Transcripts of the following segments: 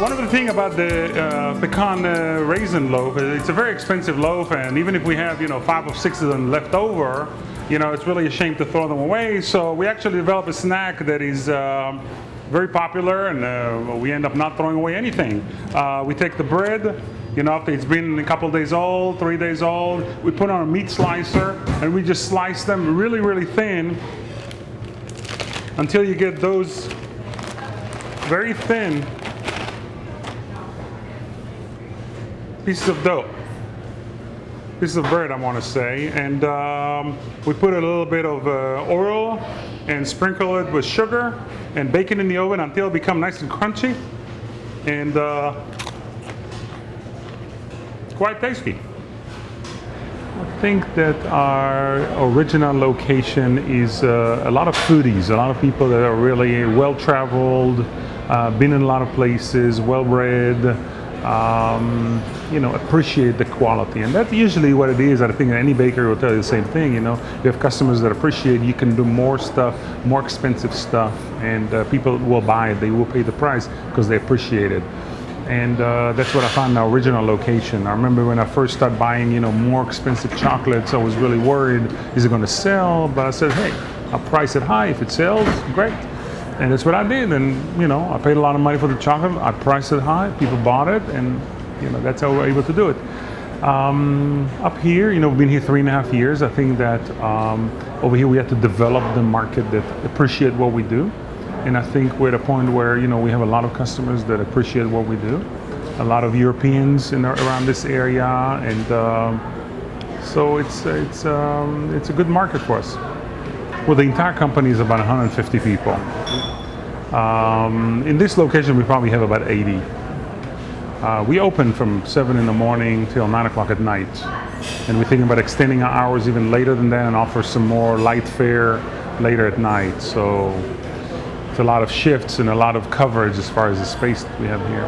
one of the things about the pecan raisin loaf, it's a very expensive loaf, and even if we have 5 or 6 of them left over, it's really a shame to throw them away. So we actually developed a snack that is very popular, and we end up not throwing away anything. We take the bread, after it's been a couple days old, 3 days old, we put on a meat slicer, and we just slice them really, really thin until you get those very thin pieces of dough, pieces of bread, I want to say, and we put a little bit of oil and sprinkle it with sugar and bake it in the oven until it becomes nice and crunchy and quite tasty. I think that our original location is a lot of foodies, a lot of people that are really well-traveled, been in a lot of places, well-read, appreciate the quality. And that's usually what it is. I think any bakery will tell you the same thing. You have customers that appreciate you can do more stuff, more expensive stuff, and people will buy it. They will pay the price because they appreciate it. And that's what I found in our original location. I remember when I first started buying, more expensive chocolates, I was really worried, is it going to sell? But I said, hey, I'll price it high. If it sells, great. And that's what I did. And, I paid a lot of money for the chocolate. I priced it high. People bought it. And, that's how we were able to do it. Up here, we've been here 3.5 years. I think that over here we have to develop the market that appreciate what we do. And I think we're at a point where, we have a lot of customers that appreciate what we do. A lot of Europeans around this area. And so it's a good market for us. Well, the entire company is about 150 people. In this location, we probably have about 80. We open from 7 in the morning till 9 o'clock at night. And we're thinking about extending our hours even later than that and offer some more light fare later at night. So it's a lot of shifts and a lot of coverage as far as the space that we have here.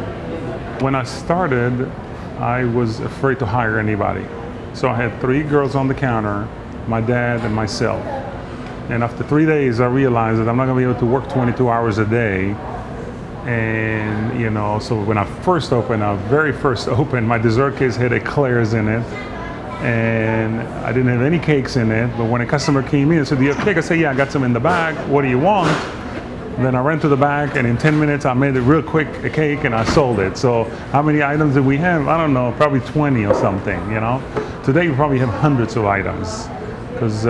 When I started, I was afraid to hire anybody. So I had 3 girls on the counter, my dad and myself. And after 3 days, I realized that I'm not going to be able to work 22 hours a day. And, so when I first opened, our very first open, my dessert case had eclairs in it. And I didn't have any cakes in it. But when a customer came in and said, do you have cake? I said, yeah, I got some in the back. What do you want? And then I ran to the back, and in 10 minutes, I made it real quick, a cake, and I sold it. So how many items did we have? I don't know, probably 20 or something, Today, we probably have hundreds of items. Because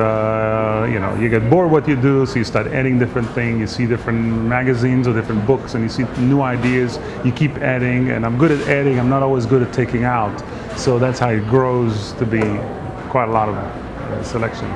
you get bored what you do, so you start adding different things. You see different magazines or different books, and you see new ideas. You keep adding, and I'm good at adding. I'm not always good at taking out. So that's how it grows to be quite a lot of selection.